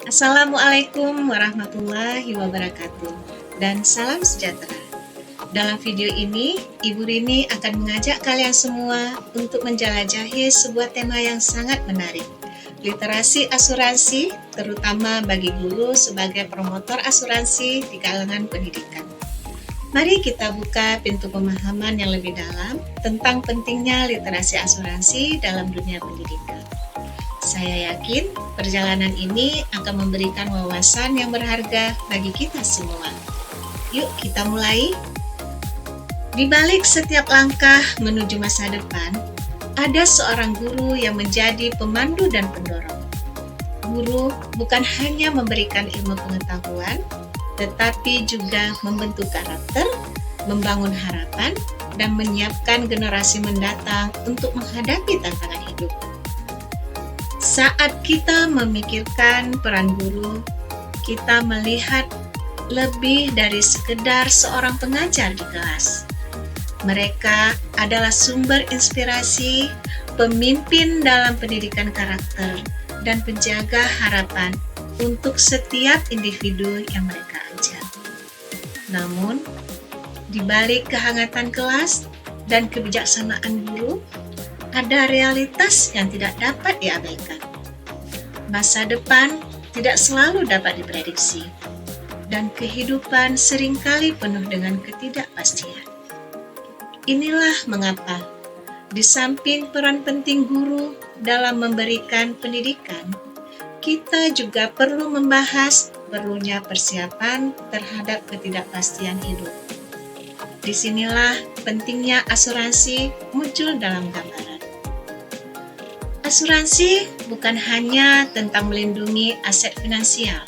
Assalamualaikum warahmatullahi wabarakatuh dan salam sejahtera. Dalam video ini, Ibu Rini akan mengajak kalian semua untuk menjelajahi sebuah tema yang sangat menarik, literasi asuransi, terutama bagi guru sebagai promotor asuransi di kalangan pendidikan. Mari kita buka pintu pemahaman yang lebih dalam tentang pentingnya literasi asuransi dalam dunia pendidikan. Saya yakin perjalanan ini akan memberikan wawasan yang berharga bagi kita semua. Yuk kita mulai. Di balik setiap langkah menuju masa depan, ada seorang guru yang menjadi pemandu dan pendorong. Guru bukan hanya memberikan ilmu pengetahuan, tetapi juga membentuk karakter, membangun harapan, dan menyiapkan generasi mendatang untuk menghadapi tantangan hidup. Saat kita memikirkan peran guru, kita melihat lebih dari sekedar seorang pengajar di kelas. Mereka adalah sumber inspirasi, pemimpin dalam pendidikan karakter, dan penjaga harapan untuk setiap individu yang mereka ajar. Namun, di balik kehangatan kelas dan kebijaksanaan guru, ada realitas yang tidak dapat diabaikan. Masa depan tidak selalu dapat diprediksi, dan kehidupan seringkali penuh dengan ketidakpastian. Inilah mengapa, di samping peran penting guru dalam memberikan pendidikan, kita juga perlu membahas perlunya persiapan terhadap ketidakpastian hidup. Disinilah pentingnya asuransi muncul dalam gambaran. Asuransi bukan hanya tentang melindungi aset finansial,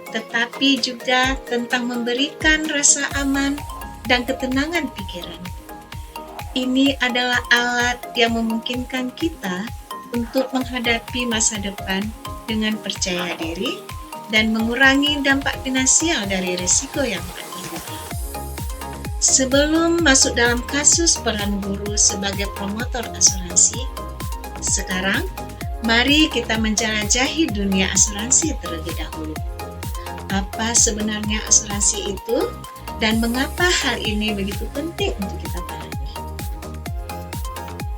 tetapi juga tentang memberikan rasa aman dan ketenangan pikiran. Ini adalah alat yang memungkinkan kita untuk menghadapi masa depan dengan percaya diri dan mengurangi dampak finansial dari risiko yang terjadi. Sebelum masuk dalam kasus peran guru sebagai promotor asuransi, sekarang mari kita menjelajahi dunia asuransi terlebih dahulu. Apa sebenarnya asuransi itu dan mengapa hal ini begitu penting untuk kita pahami?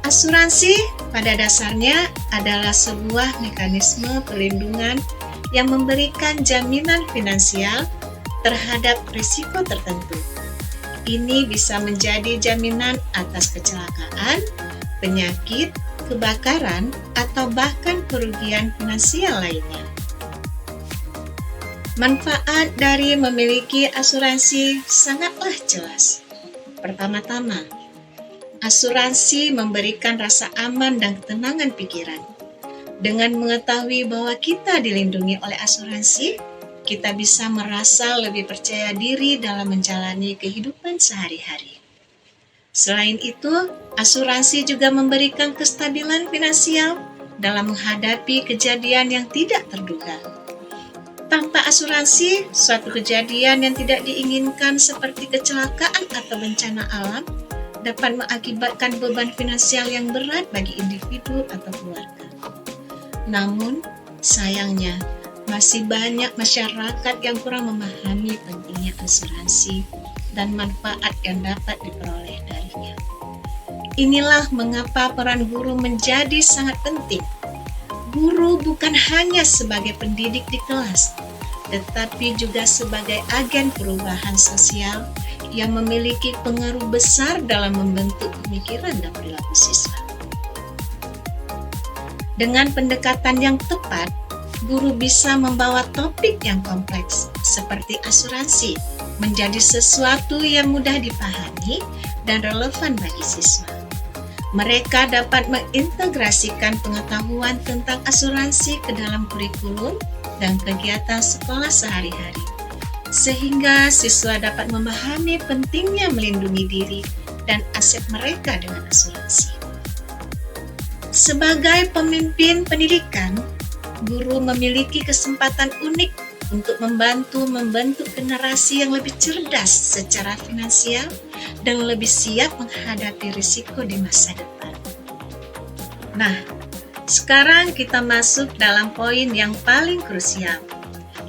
Asuransi pada dasarnya adalah sebuah mekanisme perlindungan yang memberikan jaminan finansial terhadap risiko tertentu. Ini bisa menjadi jaminan atas kecelakaan, penyakit, kebakaran, atau bahkan kerugian finansial lainnya. Manfaat dari memiliki asuransi sangatlah jelas. Pertama-tama, asuransi memberikan rasa aman dan ketenangan pikiran. Dengan mengetahui bahwa kita dilindungi oleh asuransi, kita bisa merasa lebih percaya diri dalam menjalani kehidupan sehari-hari. Selain itu, asuransi juga memberikan kestabilan finansial dalam menghadapi kejadian yang tidak terduga. Tanpa asuransi, suatu kejadian yang tidak diinginkan seperti kecelakaan atau bencana alam dapat mengakibatkan beban finansial yang berat bagi individu atau keluarga. Namun, sayangnya, masih banyak masyarakat yang kurang memahami pentingnya asuransi dan manfaat yang dapat diperoleh darinya. Inilah mengapa peran guru menjadi sangat penting. Guru bukan hanya sebagai pendidik di kelas, tetapi juga sebagai agen perubahan sosial yang memiliki pengaruh besar dalam membentuk pemikiran dan perilaku siswa. Dengan pendekatan yang tepat, guru bisa membawa topik yang kompleks seperti asuransi menjadi sesuatu yang mudah dipahami dan relevan bagi siswa. Mereka dapat mengintegrasikan pengetahuan tentang asuransi ke dalam kurikulum dan kegiatan sekolah sehari-hari, sehingga siswa dapat memahami pentingnya melindungi diri dan aset mereka dengan asuransi. Sebagai pemimpin pendidikan, guru memiliki kesempatan unik untuk membantu membentuk generasi yang lebih cerdas secara finansial dan lebih siap menghadapi risiko di masa depan. Nah, sekarang kita masuk dalam poin yang paling krusial,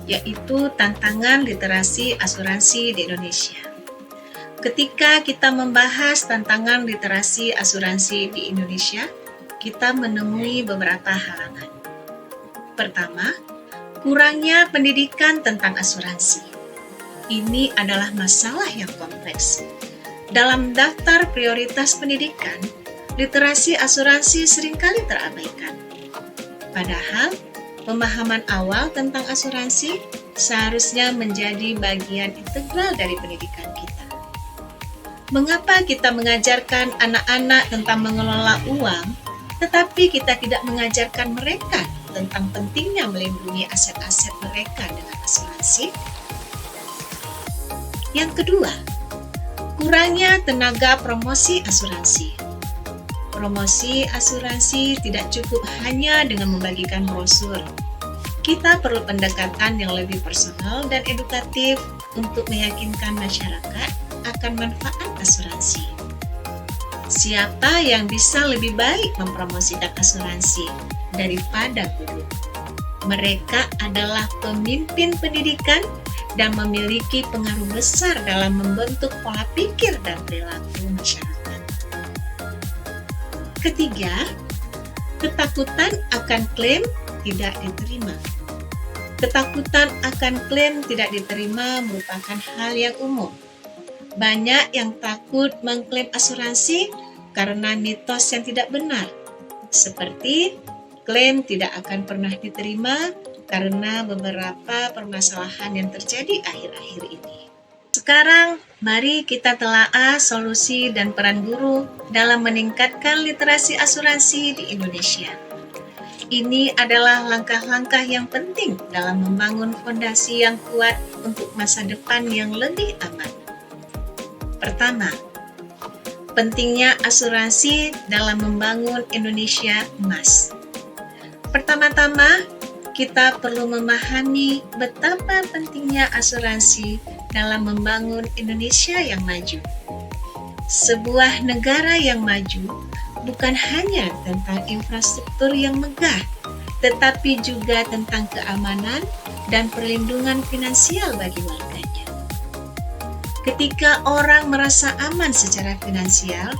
yaitu tantangan literasi asuransi di Indonesia. Ketika kita membahas tantangan literasi asuransi di Indonesia, kita menemui beberapa halangan. Pertama, kurangnya pendidikan tentang asuransi. Ini adalah masalah yang kompleks. Dalam daftar prioritas pendidikan, literasi asuransi seringkali terabaikan. Padahal, pemahaman awal tentang asuransi seharusnya menjadi bagian integral dari pendidikan kita. Mengapa kita mengajarkan anak-anak tentang mengelola uang, tetapi kita tidak mengajarkan mereka tentang pentingnya melindungi aset-aset mereka dengan asuransi? Yang kedua, kurangnya tenaga promosi asuransi. Promosi asuransi tidak cukup hanya dengan membagikan brosur. Kita perlu pendekatan yang lebih personal dan edukatif untuk meyakinkan masyarakat akan manfaat asuransi. Siapa yang bisa lebih baik mempromosikan asuransi daripada guru? Mereka adalah pemimpin pendidikan dan memiliki pengaruh besar dalam membentuk pola pikir dan perilaku masyarakat. Ketiga, ketakutan akan klaim tidak diterima. Ketakutan akan klaim tidak diterima merupakan hal yang umum. Banyak yang takut mengklaim asuransi karena mitos yang tidak benar, seperti klaim tidak akan pernah diterima karena beberapa permasalahan yang terjadi akhir-akhir ini. Sekarang, mari kita telaah solusi dan peran guru dalam meningkatkan literasi asuransi di Indonesia. Ini adalah langkah-langkah yang penting dalam membangun fondasi yang kuat untuk masa depan yang lebih aman. Pertama, pentingnya asuransi dalam membangun Indonesia emas. Pertama-tama, kita perlu memahami betapa pentingnya asuransi dalam membangun Indonesia yang maju. Sebuah negara yang maju bukan hanya tentang infrastruktur yang megah, tetapi juga tentang keamanan dan perlindungan finansial bagi warganya. Ketika orang merasa aman secara finansial,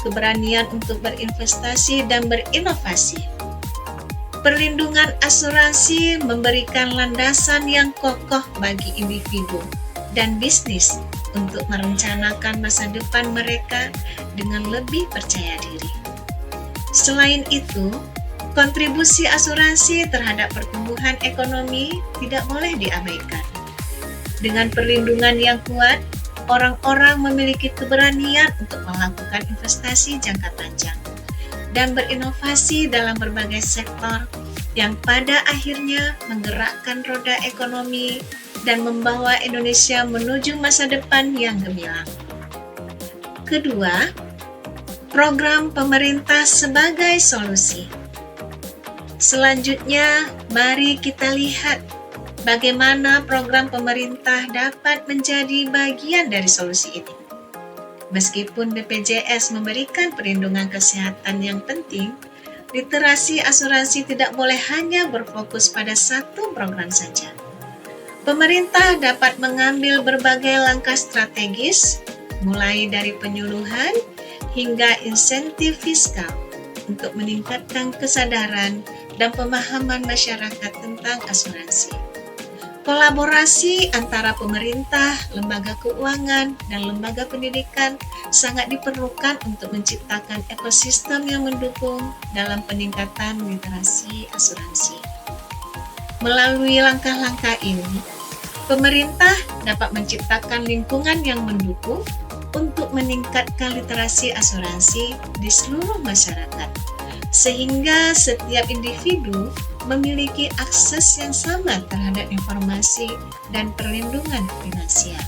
keberanian untuk berinvestasi dan berinovasi. Perlindungan asuransi memberikan landasan yang kokoh bagi individu dan bisnis untuk merencanakan masa depan mereka dengan lebih percaya diri. Selain itu, kontribusi asuransi terhadap pertumbuhan ekonomi tidak boleh diabaikan. Dengan perlindungan yang kuat, orang-orang memiliki keberanian untuk melakukan investasi jangka panjang dan berinovasi dalam berbagai sektor yang pada akhirnya menggerakkan roda ekonomi dan membawa Indonesia menuju masa depan yang gemilang. Kedua, program pemerintah sebagai solusi. Selanjutnya, mari kita lihat bagaimana program pemerintah dapat menjadi bagian dari solusi ini. Meskipun BPJS memberikan perlindungan kesehatan yang penting, literasi asuransi tidak boleh hanya berfokus pada satu program saja. Pemerintah dapat mengambil berbagai langkah strategis, mulai dari penyuluhan hingga insentif fiskal untuk meningkatkan kesadaran dan pemahaman masyarakat tentang asuransi. Kolaborasi antara pemerintah, lembaga keuangan, dan lembaga pendidikan sangat diperlukan untuk menciptakan ekosistem yang mendukung dalam peningkatan literasi asuransi. Melalui langkah-langkah ini, pemerintah dapat menciptakan lingkungan yang mendukung untuk meningkatkan literasi asuransi di seluruh masyarakat, sehingga setiap individu memiliki akses yang sama terhadap informasi dan perlindungan finansial.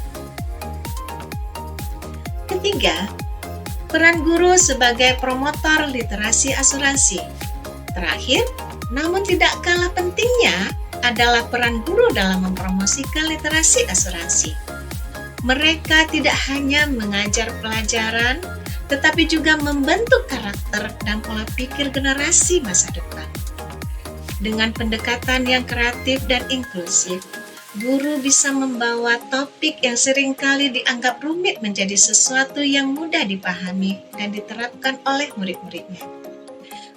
Ketiga, peran guru sebagai promotor literasi asuransi. Terakhir, namun tidak kalah pentingnya adalah peran guru dalam mempromosikan literasi asuransi. Mereka tidak hanya mengajar pelajaran, tetapi juga membentuk karakter dan pola pikir generasi masa depan. Dengan pendekatan yang kreatif dan inklusif, Guru bisa membawa topik yang seringkali dianggap rumit menjadi sesuatu yang mudah dipahami dan diterapkan oleh murid-muridnya.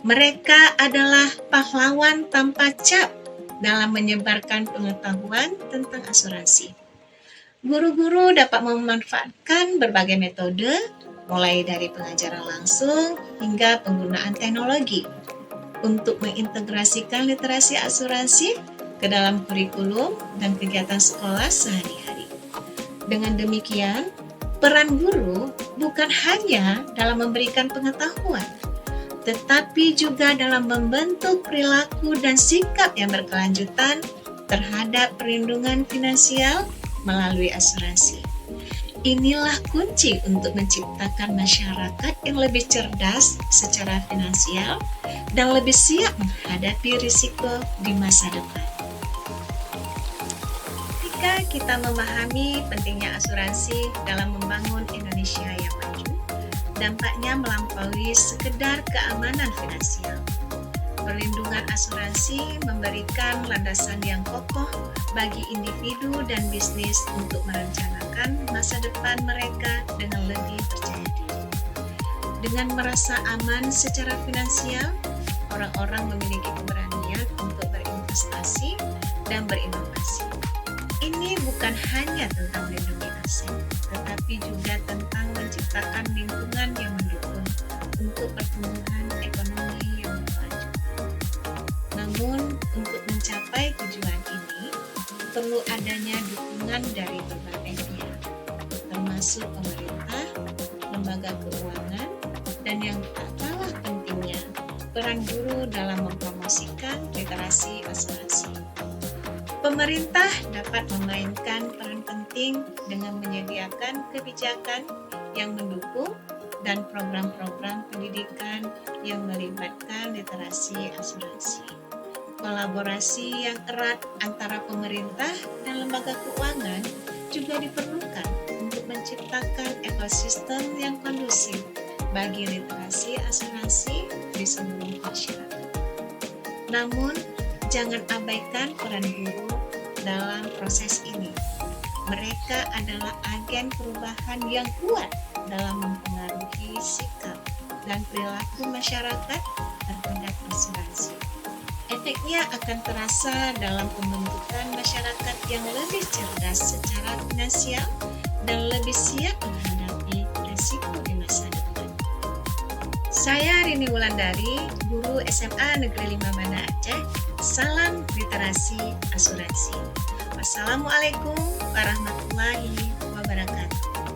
Mereka adalah pahlawan tanpa cap dalam menyebarkan pengetahuan tentang asuransi. Guru-guru dapat memanfaatkan berbagai metode, mulai dari pengajaran langsung hingga penggunaan teknologi, untuk mengintegrasikan literasi asuransi ke dalam kurikulum dan kegiatan sekolah sehari-hari. Dengan demikian, peran guru bukan hanya dalam memberikan pengetahuan, tetapi juga dalam membentuk perilaku dan sikap yang berkelanjutan terhadap perlindungan finansial melalui asuransi. Inilah kunci untuk menciptakan masyarakat yang lebih cerdas secara finansial dan lebih siap menghadapi risiko di masa depan. Ketika kita memahami pentingnya asuransi dalam membangun Indonesia yang maju, dampaknya melampaui sekedar keamanan finansial. Perlindungan asuransi memberikan landasan yang kokoh bagi individu dan bisnis untuk merencanakan masa depan mereka dengan lebih percaya diri. Dengan merasa aman secara finansial, orang-orang memiliki keberanian untuk berinvestasi dan berinovasi. Ini bukan hanya tentang melindungi aset, tetapi juga tentang menciptakan lingkungan yang mendukung untuk pertumbuhan ekonomi yang berkelanjutan. Namun, untuk mencapai tujuan ini, perlu adanya dukungan dari berbagai pihak, termasuk pemerintah, lembaga keuangan, dan yang tak kalah pentingnya, peran guru dalam mempromosikan literasi asuransi. Pemerintah dapat memainkan peran penting dengan menyediakan kebijakan yang mendukung dan program-program pendidikan yang melibatkan literasi asuransi. Kolaborasi yang erat antara pemerintah dan lembaga keuangan juga diperlukan untuk menciptakan ekosistem yang kondusif bagi literasi asuransi di seluruh masyarakat. Namun, jangan abaikan peran guru dalam proses ini. Mereka adalah agen perubahan yang kuat dalam mempengaruhi sikap dan perilaku masyarakat terhadap asuransi. Efeknya akan terasa dalam pembentukan masyarakat yang lebih cerdas secara finansial dan lebih siap menghadapi risiko di masa depan. Saya Rini Wulandari, guru SMA Negeri 5 Banda Aceh. Salam literasi asuransi. Wassalamualaikum warahmatullahi wabarakatuh.